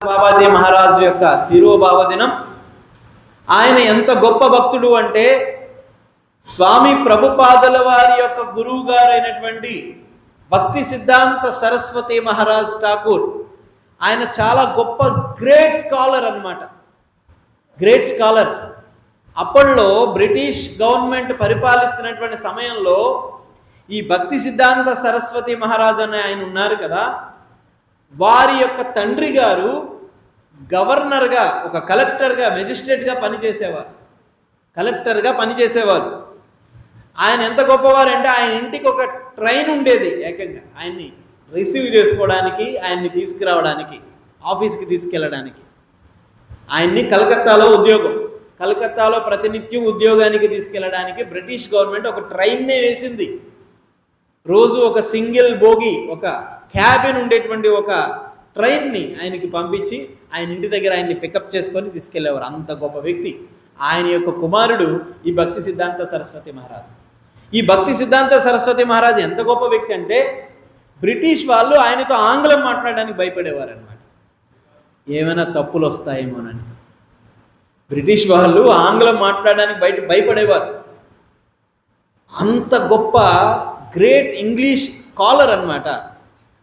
బాబాజీ మహారాజు యొక్క తిరుబావ దినం. ఆయన ఎంత గొప్ప భక్తుడు అంటే స్వామి ప్రభుపాదుల వారి యొక్క గురువు గారైనటువంటి భక్తి సిద్ధాంత సరస్వతి మహారాజ్ ఠాకూర్ ఆయన చాలా గొప్ప గ్రేట్ స్కాలర్ అన్నమాట. Great scholar. అప్పట్లో బ్రిటిష్ గవర్నమెంట్ పరిపాలిస్తున్నటువంటి సమయంలో ఈ భక్తి సిద్ధాంత సరస్వతి మహారాజ్ అనే ఆయన ఉన్నారు కదా, వారి యొక్క తండ్రి గారు గవర్నర్గా, ఒక కలెక్టర్గా, మెజిస్ట్రేట్గా పనిచేసేవారు. ఆయన ఎంత గొప్పవారు అంటే ఆయన ఇంటికి ఒక ట్రైన్ ఉండేది. ఏకంగా ఆయన్ని రిసీవ్ చేసుకోవడానికి, ఆయన్ని తీసుకురావడానికి, ఆఫీస్కి తీసుకెళ్ళడానికి. ఆయన్ని కలకత్తాలో ప్రతినిత్యం ఉద్యోగానికి తీసుకెళ్ళడానికి బ్రిటిష్ గవర్నమెంట్ ఒక ట్రైన్నే వేసింది. రోజు ఒక సింగిల్ బోగి, ఒక క్యాబిన్ ఉండేటువంటి ఒక ట్రైన్ని ఆయనకి పంపించి ఆయన ఇంటి దగ్గర ఆయన్ని పికప్ చేసుకొని తీసుకెళ్లేవారు. అంత గొప్ప వ్యక్తి. ఆయన యొక్క కుమారుడు ఈ భక్తి సిద్ధాంత సరస్వతి మహారాజు. ఈ భక్తి సిద్ధాంత సరస్వతి మహారాజు ఎంత గొప్ప వ్యక్తి అంటే బ్రిటిష్ వాళ్ళు ఆయనతో ఆంగ్లం మాట్లాడడానికి భయపడేవారు అనమాట. ఏమైనా తప్పులు వస్తాయేమోనని బ్రిటిష్ వాళ్ళు ఆంగ్లం మాట్లాడడానికి భయపడేవారు. అంత గొప్ప గ్రేట్ ఇంగ్లీష్ స్కాలర్ అన్నమాట.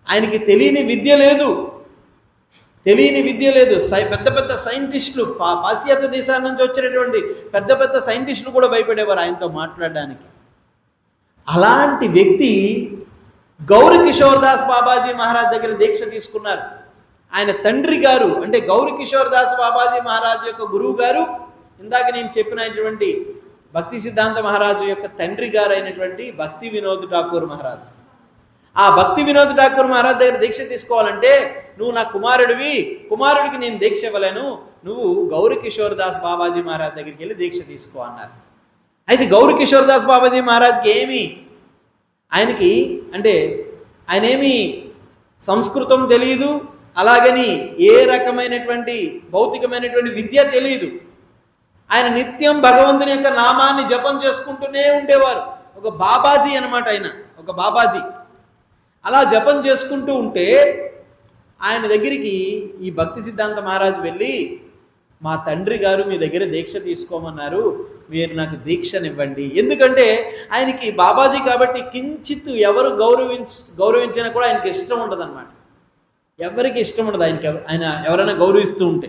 ఆయనకి తెలియని విద్య లేదు. పెద్ద పెద్ద సైంటిస్టులు, పాశ్చాత్య దేశాల నుంచి వచ్చినటువంటి పెద్ద పెద్ద సైంటిస్టులు కూడా భయపడేవారు ఆయనతో మాట్లాడడానికి. అలాంటి వ్యక్తి గౌరీ కిషోర్ దాస్ బాబాజీ మహారాజ్ దగ్గర దీక్ష తీసుకున్నారు. ఆయన తండ్రి గారు అంటే గౌరీ కిషోర్ దాస్ బాబాజీ మహారాజ్ యొక్క గురువు గారు, ఇందాక నేను చెప్పినటువంటి భక్తి సిద్ధాంత మహారాజు యొక్క తండ్రి గారు అయినటువంటి భక్తి వినోద్ ఠాకూర్ మహారాజ్. ఆ భక్తి వినోద్ ఠాకూర్ మహారాజ్ దగ్గర దీక్ష తీసుకోవాలంటే, నువ్వు నా కుమారుడికి నేను దీక్ష ఇవ్వలేను, నువ్వు గౌరీ కిషోర్ దాస్ బాబాజీ మహారాజ్ దగ్గరికి వెళ్ళి దీక్ష తీసుకో అన్నారు. అయితే గౌరీ కిషోర్ దాస్ బాబాజీ మహారాజ్కి ఆయనేమి సంస్కృతం తెలియదు, అలాగని ఏ రకమైనటువంటి భౌతికమైనటువంటి విద్య తెలియదు. ఆయన నిత్యం భగవంతుని యొక్క నామాన్ని జపం చేసుకుంటూనే ఉండేవారు. ఒక బాబాజీ అనమాట. ఆయన ఒక బాబాజీ. అలా జపం చేసుకుంటూ ఉంటే ఆయన దగ్గరికి ఈ భక్తి సిద్ధాంత మహారాజు వెళ్ళి, మా తండ్రి గారు మీ దగ్గర దీక్ష తీసుకోమన్నారు, మీరు నాకు దీక్షనివ్వండి. ఎందుకంటే ఆయనకి బాబాజీ కాబట్టి కించిత్ ఎవరు గౌరవించినా కూడా ఆయనకి ఇష్టం ఉండదు అనమాట. ఎవరికి ఇష్టం ఉండదు ఆయన ఎవరైనా గౌరవిస్తూ ఉంటే.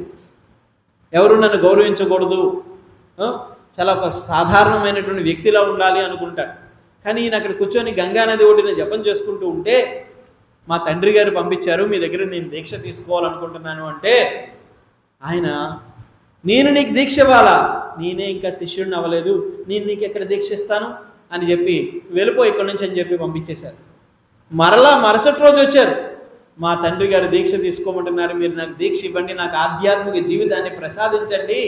ఎవరు నన్ను గౌరవించకూడదు, చాలా ఒక సాధారణమైనటువంటి వ్యక్తిలా ఉండాలి అనుకుంటాడు. కానీ ఈయన అక్కడ కూర్చొని గంగానది ఒడ్డున జపం చేసుకుంటూ ఉంటే, మా తండ్రి గారు పంపించారు, మీ దగ్గర నేను దీక్ష తీసుకోవాలనుకుంటున్నాను అంటే, ఆయన నేను నీకు దీక్ష ఇవ్వాలా, నేనే ఇంకా శిష్యుడిని అవ్వలేదు, నేను నీకు ఎక్కడ దీక్ష ఇస్తాను అని చెప్పి వెళ్ళిపో ఇక్కడి నుంచి అని చెప్పి పంపించేశారు. మరలా మరుసటి రోజు వచ్చారు, మా తండ్రి గారు దీక్ష తీసుకోమంటున్నారు, మీరు నాకు దీక్ష ఇవ్వండి, నాకు ఆధ్యాత్మిక జీవితాన్ని ప్రసాదించండి.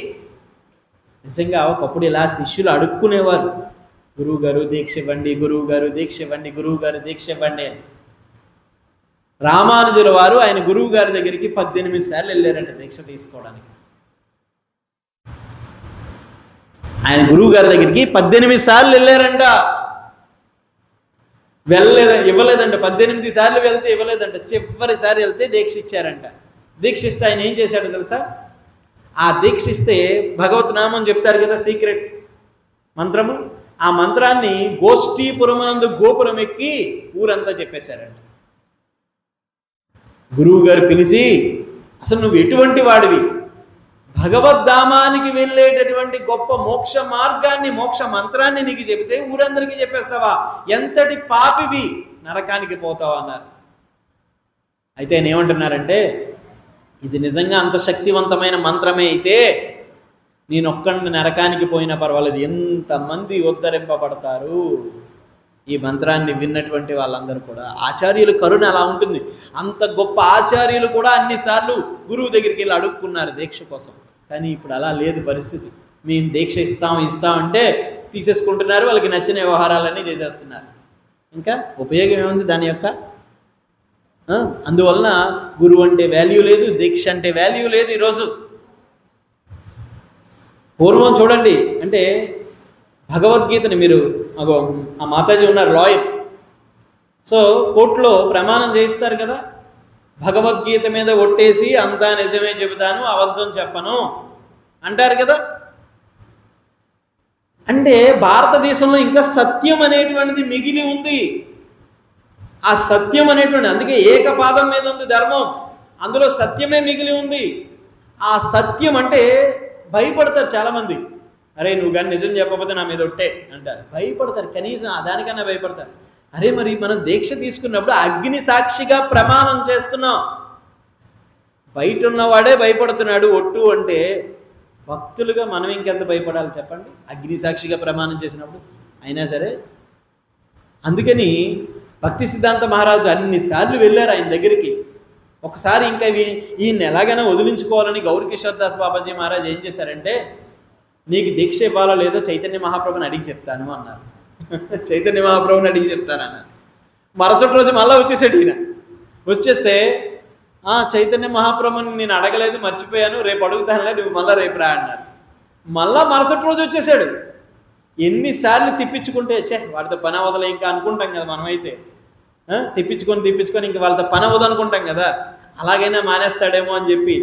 నిజంగా ఒకప్పుడు ఇలా శిష్యులు అడుక్కునేవారు, గురువుగారు దీక్ష ఇవ్వండి, గురువుగారు దీక్ష ఇవ్వండి, గురువుగారు దీక్ష ఇవ్వండి అని. రామానుజుల వారు ఆయన గురువు గారి దగ్గరికి 18 సార్లు వెళ్ళారంట దీక్ష తీసుకోవడానికి. ఆయన గురువు గారి దగ్గరికి 18 సార్లు వెళ్ళారంట. ఇవ్వలేదంట. 18 సార్లు వెళ్తే ఇవ్వలేదంట. చివరిసారి వెళ్తే దీక్ష ఇచ్చారంట. దీక్ష ఇస్తే ఆయన ఏం చేశాడు తెలుసా? ఆ దీక్ష ఇస్తే భగవత్ నామం చెప్తారు కదా, సీక్రెట్ మంత్రము. ఆ మంత్రాన్ని గోష్ఠీపురమునందు గోపురం ఎక్కి ఊరంతా చెప్పేశారంట. గురువు గారు పిలిచి, అసలు నువ్వు ఎటువంటి వాడివి, భగవద్ధామానికి వెళ్ళేటటువంటి గొప్ప మోక్ష మార్గాన్ని, మోక్ష మంత్రాన్ని నీకు చెబితే ఊరందరికీ చెప్పేస్తావా? ఎంతటి పాపివి, నరకానికి పోతావా అన్నారు. అయితే ఆయన ఏమంటున్నారంటే, ఇది నిజంగా అంత శక్తివంతమైన మంత్రమే అయితే నేను ఒక్కడిని నరకానికి పోయినా పర్వాలేదు, ఎంతమంది ఉద్ధరింపబడతారు ఈ మంత్రాన్ని విన్నటువంటి వాళ్ళందరూ కూడా. ఆచార్యుల కరుణ అలా ఉంటుంది. అంత గొప్ప ఆచార్యులు కూడా అన్నిసార్లు గురువు దగ్గరికి వెళ్ళి అడుక్కున్నారు దీక్ష కోసం. కానీ ఇప్పుడు అలా లేదు పరిస్థితి. మేము దీక్ష ఇస్తామంటే తీసేసుకుంటున్నారు, వాళ్ళకి నచ్చిన వ్యవహారాలన్నీ చేసేస్తున్నారు. ఇంకా ఉపయోగం ఏముంది దాని యొక్క? అందువలన గురువు అంటే వాల్యూ లేదు, దీక్ష అంటే వాల్యూ లేదు ఈరోజు. పూర్వం చూడండి, అంటే భగవద్గీతని మీరు ఆ మాతాజీ ఉన్నారు లాయర్, సో కోర్టులో ప్రమాణం చేయిస్తారు కదా, భగవద్గీత మీద ఒట్టేసి అంతా నిజమే చెబుతాను, అబద్ధం చెప్పను అంటారు కదా. అంటే భారతదేశంలో ఇంకా సత్యం అనేటువంటిది మిగిలి ఉంది. ఆ సత్యం అనేటువంటి, అందుకే ఏకపాదం మీద ఉంది ధర్మం, అందులో సత్యమే మిగిలి ఉంది. ఆ సత్యం అంటే భయపడతారు చాలామంది. అరే నువ్వు కానీ నిజం చెప్పకపోతే నా మీద ఒట్టే అంటారు, భయపడతారు. కనీసం దానికన్నా భయపడతారు. అరే మరి మనం దీక్ష తీసుకున్నప్పుడు అగ్ని సాక్షిగా ప్రమాణం చేస్తున్నాం, బయట ఉన్నవాడే భయపడుతున్నాడు ఒట్టు అంటే, భక్తులుగా మనం ఇంకెంత భయపడాలి చెప్పండి, అగ్ని సాక్షిగా ప్రమాణం చేసినప్పుడు. అయినా సరే అందుకని భక్తి సిద్ధాంత మహారాజు అన్నిసార్లు వెళ్ళారు ఆయన దగ్గరికి. ఒకసారి ఇంకా ఈయన ఎలాగైనా వదిలించుకోవాలని గౌరీ కిషోర్ దాస్ బాబాజీ మహారాజ్ ఏం చేశారంటే, నీకు దీక్ష ఇవ్వాలో లేదో చైతన్య మహాప్రభుని అడిగి చెప్తాను అన్నారు. చైతన్య మహాప్రభుని అడిగి చెప్తానన్నారు. మరుసటి రోజు మళ్ళీ వచ్చేసాడు ఈయన. వచ్చేస్తే చైతన్య మహాప్రభుని నేను అడగలేదు, మర్చిపోయాను, రేపు అడుగుతానులే, నువ్వు మళ్ళీ రేపు రా అన్నారు. మళ్ళా మరుసటి రోజు వచ్చేసాడు. ఎన్నిసార్లు తిప్పించుకుంటే వాడితో పని అవ్వదులే ఇంకా అనుకుంటాం కదా మనమైతే, తిప్పించుకొని ఇంక వాళ్ళతో పని అవ్వదు అనుకుంటాం కదా, అలాగైనా మానేస్తాడేమో అని చెప్పి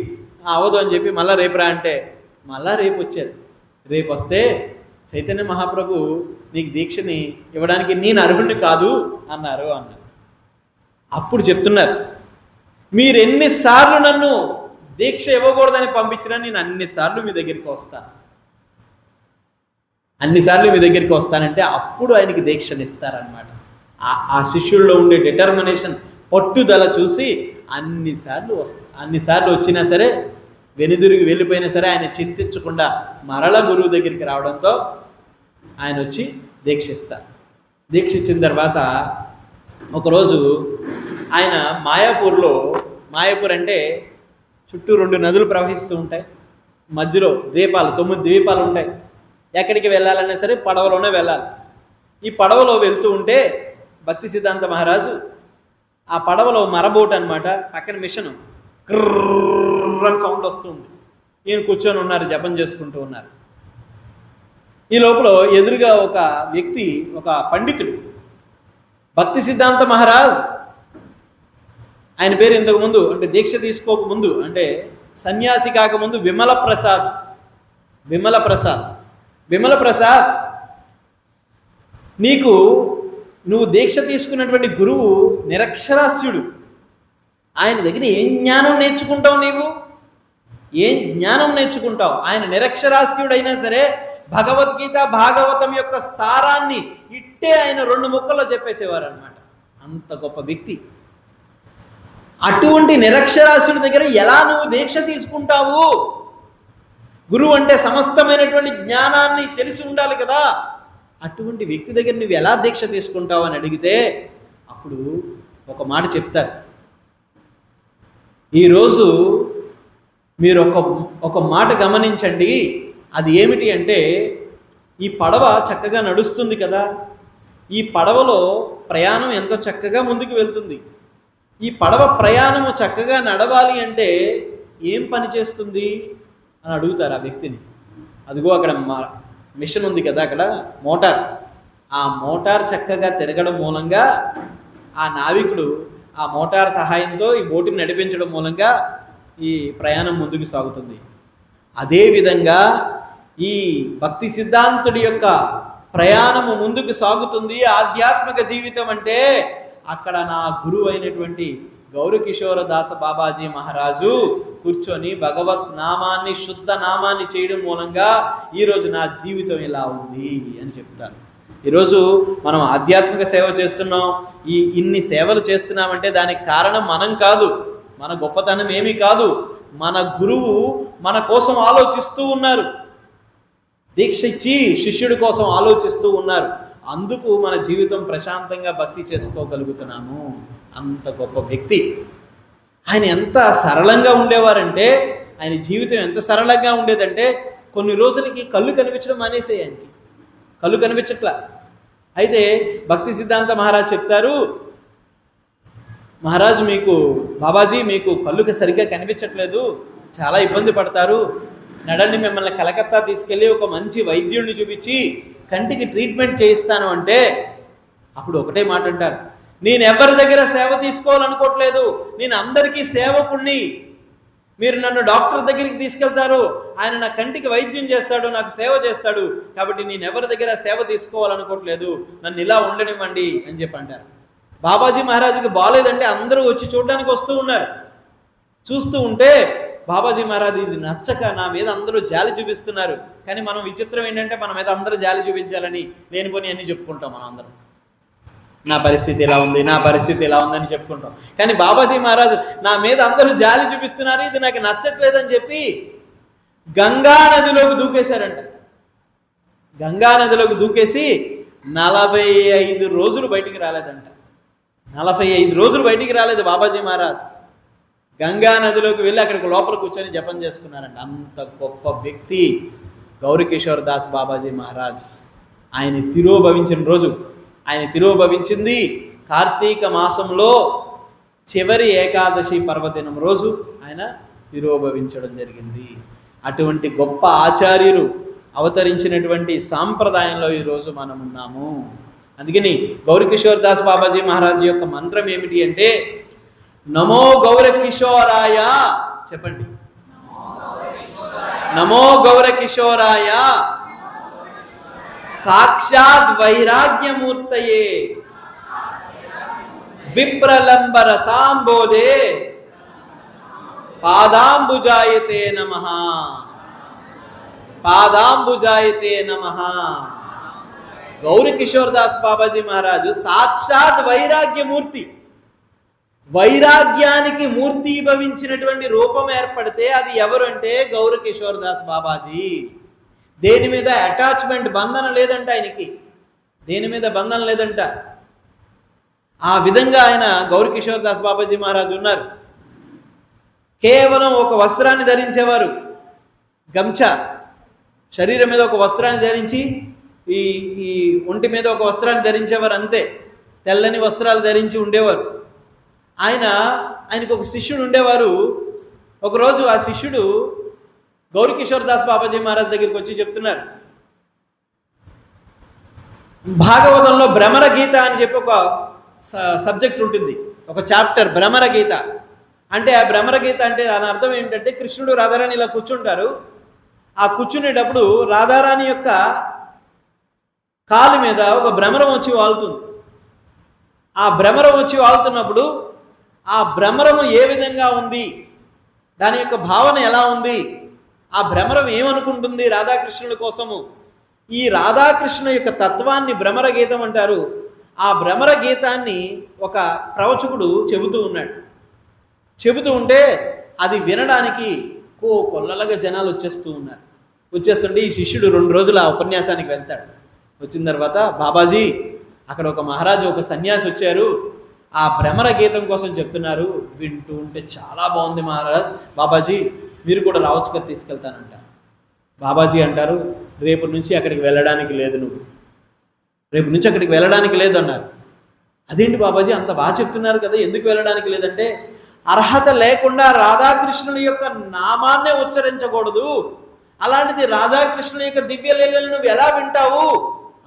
అవ్వదు అని చెప్పి మళ్ళీ రేపు రా అంటే మళ్ళా రేపు వచ్చారు. రేపు వస్తే చైతన్య మహాప్రభు నీకు దీక్షని ఇవ్వడానికి నేను అర్హుడిని కాదు అన్నారు. అప్పుడు చెప్తున్నారు, మీరు ఎన్నిసార్లు నన్ను దీక్ష ఇవ్వకూడదని పంపించినా నేను అన్నిసార్లు మీ దగ్గరికి వస్తాను, అన్నిసార్లు మీ దగ్గరికి వస్తానంటే అప్పుడు ఆయనకి దీక్షను ఇస్తారనమాట. ఆ శిష్యుల్లో ఉండే డిటర్మినేషన్, పట్టుదల చూసి అన్నిసార్లు వచ్చినా సరే, వెనుదిరిగి వెళ్ళిపోయినా సరే ఆయన చింతించకుండా మరల గురువు దగ్గరికి రావడంతో ఆయన వచ్చి దీక్షిస్తారు. దీక్షించిన తర్వాత ఒకరోజు ఆయన మాయాపూర్ అంటే చుట్టూ 2 నదులు ప్రవహిస్తూ ఉంటాయి, మధ్యలో ద్వీపాలు 9 ద్వీపాలు ఉంటాయి. ఎక్కడికి వెళ్ళాలన్నా సరే పడవలోనే వెళ్ళాలి. ఈ పడవలో వెళ్తూ ఉంటే భక్తి సిద్ధాంత మహారాజు ఆ పడవలో మరబోట్ అనమాట, పక్కన మిషను క్రని సౌండ్ వస్తుంది. ఈయన కూర్చొని ఉన్నారు, జపం చేసుకుంటూ ఉన్నారు. ఈ లోపల ఎదురుగా ఒక వ్యక్తి, ఒక పండితుడు, భక్తి సిద్ధాంత మహారాజ్, ఆయన పేరు ఇంతకుముందు అంటే దీక్ష తీసుకోకముందు, అంటే సన్యాసి కాకముందు విమల ప్రసాద్, నువ్వు దీక్ష తీసుకున్నటువంటి గురువు నిరక్షరాస్యుడు. ఆయన దగ్గర ఏం జ్ఞానం నేర్చుకుంటావు, ఏం జ్ఞానం నేర్చుకుంటావు? ఆయన నిరక్షరాస్యుడైనా సరే భగవద్గీత భాగవతం యొక్క సారాన్ని ఇట్టే ఆయన 2 ముక్కల్లో చెప్పేసేవారు అనమాట. అంత గొప్ప వ్యక్తి. అటువంటి నిరక్షరాస్యుడి దగ్గర ఎలా నువ్వు దీక్ష తీసుకుంటావు? గురువు అంటే సమస్తమైనటువంటి జ్ఞానాన్ని తెలిసి ఉండాలి కదా, అటువంటి వ్యక్తి దగ్గర నువ్వు ఎలా దీక్ష తీసుకుంటావు అని అడిగితే అప్పుడు ఒక మాట చెప్తారు. ఈరోజు మీరు ఒక మాట గమనించండి, అది ఏమిటి అంటే, ఈ పడవ చక్కగా నడుస్తుంది కదా, ఈ పడవలో ప్రయాణం ఎంతో చక్కగా ముందుకు వెళ్తుంది. ఈ పడవ ప్రయాణము చక్కగా నడవాలి అంటే ఏం పని చేస్తుంది అని అడుగుతారు ఆ వ్యక్తిని. అదిగో అక్కడ మిషన్ ఉంది కదా, అక్కడ మోటార్, ఆ మోటార్ చక్కగా తిరగడం మూలంగా ఆ నావికుడు ఆ మోటార్ సహాయంతో ఈ బోటుని నడిపించడం మూలంగా ఈ ప్రయాణం ముందుకు సాగుతుంది. అదేవిధంగా ఈ భక్తి సిద్ధాంతుడి యొక్క ప్రయాణము ముందుకు సాగుతుంది. ఆధ్యాత్మిక జీవితం అంటే అక్కడ నా గురువు అయినటువంటి గౌరీ కిషోర దాస బాబాజీ మహారాజు కూర్చొని భగవత్ నామాన్ని, శుద్ధ నామాన్ని చేయడం మూలంగా ఈరోజు నా జీవితం ఇలా ఉంది అని చెప్తాను. ఈరోజు మనం ఆధ్యాత్మిక సేవ చేస్తున్నాం, ఇన్ని సేవలు చేస్తున్నామంటే దానికి కారణం మనం కాదు, మన గొప్పతనం ఏమీ కాదు. మన గురువు మన కోసం ఆలోచిస్తూ ఉన్నారు, దీక్ష ఇచ్చి శిష్యుడి కోసం ఆలోచిస్తూ ఉన్నారు. అందుకు మన జీవితం ప్రశాంతంగా భక్తి చేసుకోగలుగుతున్నాము. అంత గొప్ప వ్యక్తి. ఆయన ఎంత సరళంగా ఉండేవారంటే, ఆయన జీవితం ఎంత సరళంగా ఉండేదంటే, కొన్ని రోజులకి కళ్ళు కనిపించడం మానేసాయి. ఆయనకి కళ్ళు కనిపించట్లా. అయితే భక్తి సిద్ధాంత మహారాజ్ చెప్తారు, మహారాజు బాబాజీ మీకు కళ్ళుకి సరిగ్గా కనిపించట్లేదు, చాలా ఇబ్బంది పడతారు, నడండి మిమ్మల్ని కలకత్తా తీసుకెళ్ళి ఒక మంచి వైద్యుడిని చూపించి కంటికి ట్రీట్మెంట్ చేయిస్తాను అంటే, అప్పుడు ఒకటే మాట అంటారు, నేను ఎవరి దగ్గర సేవ తీసుకోవాలనుకోవట్లేదు, నేను అందరికీ సేవకుణ్ణి. మీరు నన్ను డాక్టర్ దగ్గరికి తీసుకెళ్తారు, ఆయన నా కంటికి వైద్యం చేస్తాడు, నాకు సేవ చేస్తాడు, కాబట్టి నేను ఎవరి దగ్గర సేవ తీసుకోవాలనుకోవట్లేదు, నన్ను ఇలా ఉండనివ్వండి అని చెప్పి అంటారు. బాబాజీ మహారాజుకి బాగాలేదంటే అందరూ వచ్చి చూడడానికి వస్తూ ఉన్నారు. చూస్తూ ఉంటే బాబాజీ మహారాజ్ ఇది నచ్చక నా మీద అందరూ జాలి చూపిస్తున్నారు. కానీ మనం విచిత్రం ఏంటంటే మన మీద అందరూ జాలి చూపించాలని లేనిపోని అన్నీ చెప్పుకుంటాం. మనం అందరం నా పరిస్థితి ఎలా ఉంది, నా పరిస్థితి ఎలా ఉందని చెప్పుకుంటాం. కానీ బాబాజీ మహారాజ్ నా మీద అందరూ జాలి చూపిస్తున్నారు, ఇది నాకు నచ్చట్లేదని చెప్పి గంగా నదిలోకి దూకేశారంట. గంగా నదిలోకి దూకేసి 45 రోజులు బయటికి రాలేదంట. 45 రోజులు బయటికి రాలేదు బాబాజీ మహారాజ్. గంగా నదిలోకి వెళ్ళి అక్కడికి లోపల కూర్చొని జపం చేసుకున్నారంట. అంత గొప్ప వ్యక్తి గౌరకిషోర్ దాస్ బాబాజీ మహారాజ్. ఆయన తిరోభవించిన రోజు, ఆయన తిరోభవించింది కార్తీక మాసంలో చివరి ఏకాదశి పర్వదినం రోజు ఆయన తిరోభవించడం జరిగింది. అటువంటి గొప్ప ఆచార్యులు అవతరించినటువంటి సాంప్రదాయంలో ఈరోజు మనం ఉన్నాము. అందుకని గౌరకిషోర్ దాస్ బాబాజీ మహారాజ్ యొక్క మంత్రం ఏమిటి అంటే నమో గౌరకిషోరాయ. చెప్పండి, నమో గౌరకిషోరాయ సాక్షాత్ వైరాగ్యమూర్తయే విప్రలంబర సాంబోధే పాదాంబుజాయతే నమః, పాదాంబుజాయతే నమః. గౌరకిషోర్ దాస్ బాబాజీ మహారాజు సాక్షాత్ వైరాగ్యమూర్తి. వైరాగ్యానికి మూర్తీభవించినటువంటి రూపం ఏర్పడితే అది ఎవరు అంటే గౌరకిషోర్ దాస్ బాబాజీ. దేని మీద అటాచ్మెంట్, బంధన లేదంట ఆయనకి, దేని మీద బంధన లేదంట. ఆ విధంగా ఆయన గౌరకిషోర్ దాస్ బాబాజీ మహారాజు ఉన్నారు. కేవలం ఒక వస్త్రాన్ని ధరించేవారు, గంచా. శరీరం మీద ఒక వస్త్రాన్ని ధరించి ఈ ఒంటి మీద ఒక వస్త్రాన్ని ధరించేవారు, అంతే. తెల్లని వస్త్రాలు ధరించి ఉండేవారు. ఆయనకు ఒక శిష్యుడు ఉండేవారు. ఒకరోజు ఆ శిష్యుడు గౌరకిషోర్ దాస్ బాబాజీ మహారాజ్ దగ్గరికి వచ్చి చెప్తున్నారు, భాగవతంలో భ్రమర గీత అని చెప్పి ఒక సబ్జెక్ట్ ఉంటుంది, ఒక చాప్టర్ భ్రమర గీత. అంటే ఆ భ్రమర గీత అంటే దాని అర్థం ఏంటంటే కృష్ణుడు రాధారాణి ఇలా కూర్చుంటారు. ఆ కూర్చునేటప్పుడు రాధారాణి యొక్క కాలు మీద ఒక భ్రమరం వచ్చి వాలుతుంది. ఆ భ్రమరం వచ్చి వాలుతున్నప్పుడు ఆ భ్రమరము ఏ విధంగా ఉంది, దాని యొక్క భావన ఎలా ఉంది, ఆ భ్రమరం ఏమనుకుంటుంది రాధాకృష్ణుల కోసము, ఈ రాధాకృష్ణ యొక్క తత్వాన్ని భ్రమర గీతం అంటారు. ఆ భ్రమర గీతాన్ని ఒక ప్రవచకుడు చెబుతూ ఉన్నాడు. చెబుతూ ఉంటే అది వినడానికి కొల్లలుగా జనాలు వచ్చేస్తుంటే ఈ శిష్యుడు 2 రోజులు ఆ ఉపన్యాసానికి వెళ్తాడు. వచ్చిన తర్వాత బాబాజీ అక్కడ ఒక మహారాజు, ఒక సన్యాసి వచ్చారు, ఆ భ్రమర గీతం కోసం చెప్తున్నారు, వింటూ ఉంటే చాలా బాగుంది మహారాజ్, బాబాజీ మీరు కూడా రావచ్చు కదా, తీసుకెళ్తానంట. బాబాజీ అంటారు, రేపు నుంచి అక్కడికి వెళ్ళడానికి లేదు, నువ్వు రేపు నుంచి అక్కడికి వెళ్ళడానికి లేదు అన్నారు. అదేంటి బాబాజీ అంత బాగా చెప్తున్నారు కదా, ఎందుకు వెళ్ళడానికి లేదంటే అర్హత లేకుండా రాధాకృష్ణుని యొక్క నామాన్నే ఉచ్చరించకూడదు, అలాంటిది రాధాకృష్ణుని యొక్క దివ్య లీలలు నువ్వు ఎలా వింటావు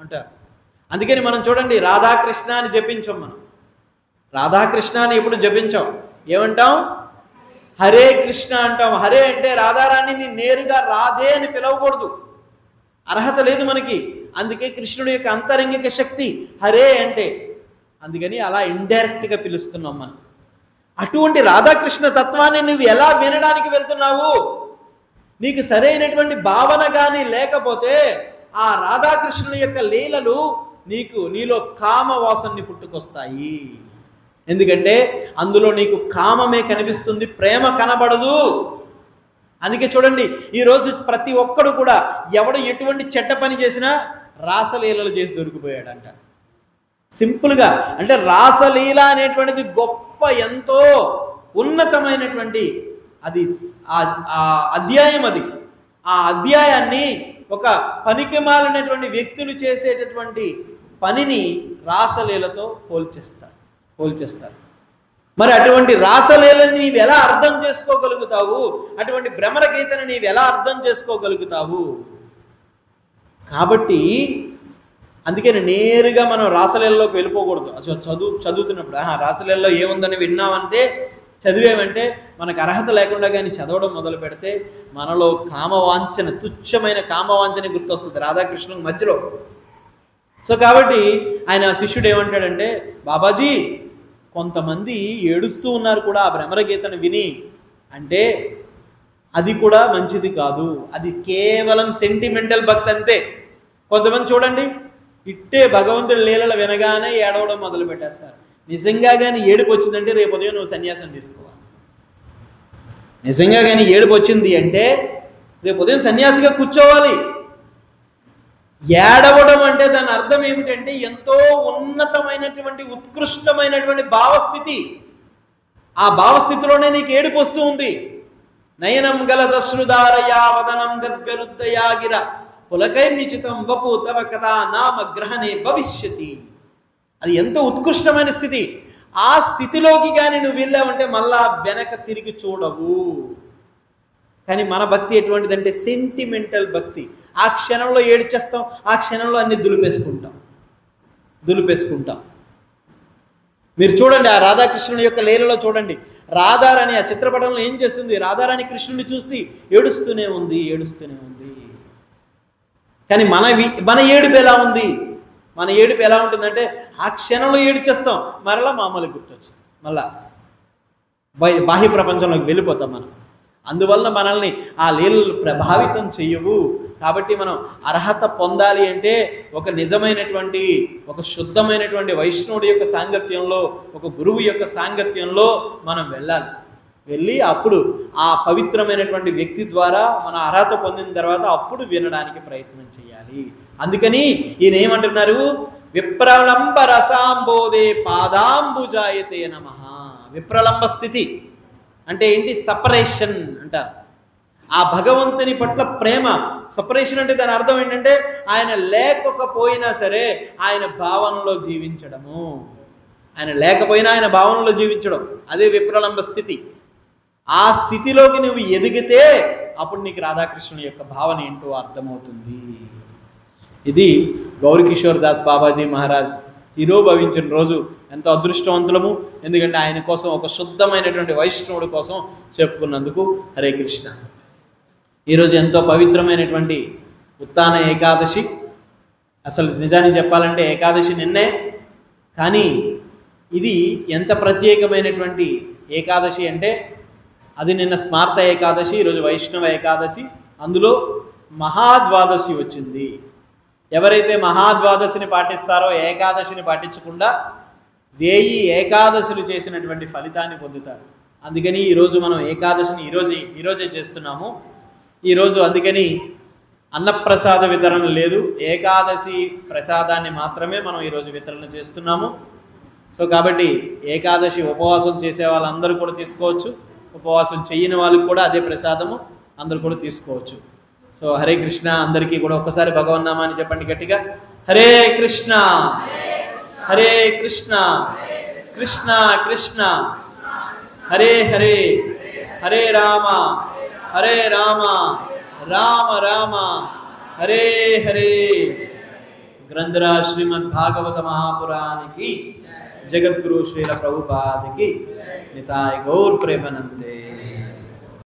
అంటారు. అందుకని మనం చూడండి, రాధాకృష్ణ అని జపించాం. మనం రాధాకృష్ణ అని ఎప్పుడు జపించాం, ఏమంటాం? హరే కృష్ణ అంటాం. హరే అంటే రాధారాణిని నేరుగా రాధే అని పిలవకూడదు, అర్హత లేదు మనకి. అందుకే కృష్ణుడి యొక్క అంతరంగిక శక్తి హరే అంటే, అందుకని అలా ఇండైరెక్ట్గా పిలుస్తున్నాం మనం. అటువంటి రాధాకృష్ణ తత్వాన్ని నువ్వు ఎలా వినడానికి వెళ్తున్నావు? నీకు సరైనటువంటి భావన కానీ లేకపోతే ఆ రాధాకృష్ణుల యొక్క లీలలు నీలో కామవాసనని పుట్టుకొస్తాయి. ఎందుకంటే అందులో నీకు కామమే కనిపిస్తుంది, ప్రేమ కనబడదు. అందుకే చూడండి, ఈరోజు ప్రతి ఒక్కడు కూడా ఎవడు ఎటువంటి చెడ్డ పని చేసినా రాసలీలలు చేసి దొరికిపోయాడంట. సింపుల్గా అంటే రాసలీల అనేటువంటిది గొప్ప, ఎంతో ఉన్నతమైనటువంటి అది అధ్యాయం. అది ఆ అధ్యాయాన్ని ఒక పనికిమాలినటువంటి వ్యక్తులు చేసేటటువంటి పనిని రాసలీలతో పోల్చేస్తారు. మరి అటువంటి రాసలీలని నీవు ఎలా అర్థం చేసుకోగలుగుతావు? అటువంటి భ్రమర గీతను నీవు ఎలా అర్థం చేసుకోగలుగుతావు? కాబట్టి అందుకని నేరుగా మనం రాసలీలలోకి వెళ్ళిపోకూడదు. చదువుతున్నప్పుడు రాసలీలలో ఏముందని విన్నామంటే చదివేమంటే మనకు అర్హత లేకుండా కానీ చదవడం మొదలు పెడితే మనలో కామవాంఛన, తుచ్చమైన కామవాంఛన గుర్తొస్తుంది రాధాకృష్ణుల మధ్యలో. సో కాబట్టి ఆయన శిష్యుడు ఏమంటాడంటే, బాబాజీ కొంతమంది ఏడుస్తూ ఉన్నారు కూడా ఆ భ్రమరగీతను విని, అంటే అది కూడా మంచిది కాదు, అది కేవలం సెంటిమెంటల్ భక్తి అంతే. కొంతమంది చూడండి ఇట్టే భగవంతుడి లీలలు వినగానే ఏడవడం మొదలు పెట్టేస్తారు. నిజంగా కానీ ఏడుపు వచ్చిందంటే రేపు ఉదయం నువ్వు సన్యాసం తీసుకోవాలి. నిజంగా కానీ ఏడుపు వచ్చింది అంటే రేపు ఉదయం సన్యాసిగా కూర్చోవాలి. ఏడవడం అంటే దాని అర్థం ఏమిటంటే ఎంతో ఉన్నతమైనటువంటి ఉత్కృష్టమైనటువంటి భావస్థితి. ఆ భావస్థితిలోనే నీకు ఏడుపు వస్తూ ఉంది. నయనం గలదశ్రుదారయా వదనం గద్గరుద్దయాగిర పులకైర్నిచితం వపు తవ కథా నామ గ్రహణే భవిష్యతి. అది ఎంతో ఉత్కృష్టమైన స్థితి. ఆ స్థితిలోకి కానీ నువ్వు వెళ్ళావంటే మళ్ళా వెనక తిరిగి చూడవు. కానీ మన భక్తి ఎటువంటిదంటే సెంటిమెంటల్ భక్తి. ఆ క్షణంలో ఏడ్చేస్తాం, ఆ క్షణంలో అన్ని దులిపేసుకుంటాం. మీరు చూడండి ఆ రాధాకృష్ణుని యొక్క లీలలో చూడండి. రాధారాణి ఆ చిత్రపటంలో ఏం చేస్తుంది? రాధారాణి కృష్ణుడిని చూసి ఏడుస్తూనే ఉంది. కానీ మన ఏడుపు ఎలా ఉంది? మన ఏడుపు ఎలా ఉంటుందంటే ఆ క్షణంలో ఏడ్చేస్తాం, మరలా మామూలుగా గుర్తొచ్చింది, మళ్ళా బాహ్య ప్రపంచంలోకి వెళ్ళిపోతాం మనం. అందువలన మనల్ని ఆ లీలలు ప్రభావితం చెయ్యవు. కాబట్టి మనం అర్హత పొందాలి అంటే ఒక నిజమైనటువంటి, ఒక శుద్ధమైనటువంటి వైష్ణవుడి యొక్క సాంగత్యంలో, ఒక గురువు యొక్క సాంగత్యంలో మనం వెళ్ళి అప్పుడు ఆ పవిత్రమైనటువంటి వ్యక్తి ద్వారా మన అర్హత పొందిన తర్వాత అప్పుడు వినడానికి ప్రయత్నం చేయాలి. అందుకని ఈయన ఏమంటున్నారు? విప్రలంబ రసాంబోదే పాదాంబుజాయతే నమః. విప్రలంబ స్థితి అంటే ఏంటి? సపరేషన్ అంటారు. ఆ భగవంతుని పట్ల ప్రేమ. సపరేషన్ అంటే దాని అర్థం ఏంటంటే ఆయన లేకపోయినా సరే ఆయన భావనలో జీవించడము. ఆయన లేకపోయినా ఆయన భావనలో జీవించడం, అదే విప్రలంబ స్థితి. ఆ స్థితిలోకి నువ్వు ఎదిగితే అప్పుడు నీకు రాధాకృష్ణుని యొక్క భావన ఏంటో అర్థమవుతుంది. ఇది గౌరకిషోర్ దాస్ బాబాజీ మహారాజ్ తిరోభవించిన రోజు ఎంతో అదృష్టవంతులము. ఎందుకంటే ఆయన కోసం, ఒక శుద్ధమైనటువంటి వైష్ణవుడి కోసం చెప్పుకున్నందుకు. హరే కృష్ణ. ఈరోజు ఎంతో పవిత్రమైనటువంటి ఉత్తాన ఏకాదశి. అసలు నిజాన్ని చెప్పాలంటే ఏకాదశి నిన్నే, కానీ ఇది ఎంత ప్రత్యేకమైనటువంటి ఏకాదశి అంటే అది నిన్న స్మార్త ఏకాదశి, ఈరోజు వైష్ణవ ఏకాదశి. అందులో మహాద్వాదశి వచ్చింది. ఎవరైతే మహాద్వాదశిని పాటిస్తారో ఏకాదశిని పాటించకుండా 1000 ఏకాదశులు చేసినటువంటి ఫలితాన్ని పొందుతారు. అందుకని ఈరోజు మనం ఏకాదశిని ఈరోజే చేస్తున్నాము. ఈరోజు అందుకని అన్నప్రసాద వితరణ లేదు, ఏకాదశి ప్రసాదాన్ని మాత్రమే మనం ఈరోజు వితరణ చేస్తున్నాము. సో కాబట్టి ఏకాదశి ఉపవాసం చేసే వాళ్ళందరూ కూడా తీసుకోవచ్చు, ఉపవాసం చేయని వాళ్ళకి కూడా అదే ప్రసాదము అందరూ కూడా తీసుకోవచ్చు. సో హరే కృష్ణ. అందరికీ కూడా ఒక్కసారి భగవన్నామాన్ని చెప్పండి గట్టిగా. హరే కృష్ణ హరే కృష్ణ కృష్ణ కృష్ణ హరే హరే, హరే రామ హరే రామ రామ రామ హరే హరే. గ్రంథరాజ్ శ్రీమద్ భాగవత మహాపురాణికి, జగద్గురు శ్రీల ప్రభుపాదికి నితాయ్ గౌర్ ప్రేమనందే.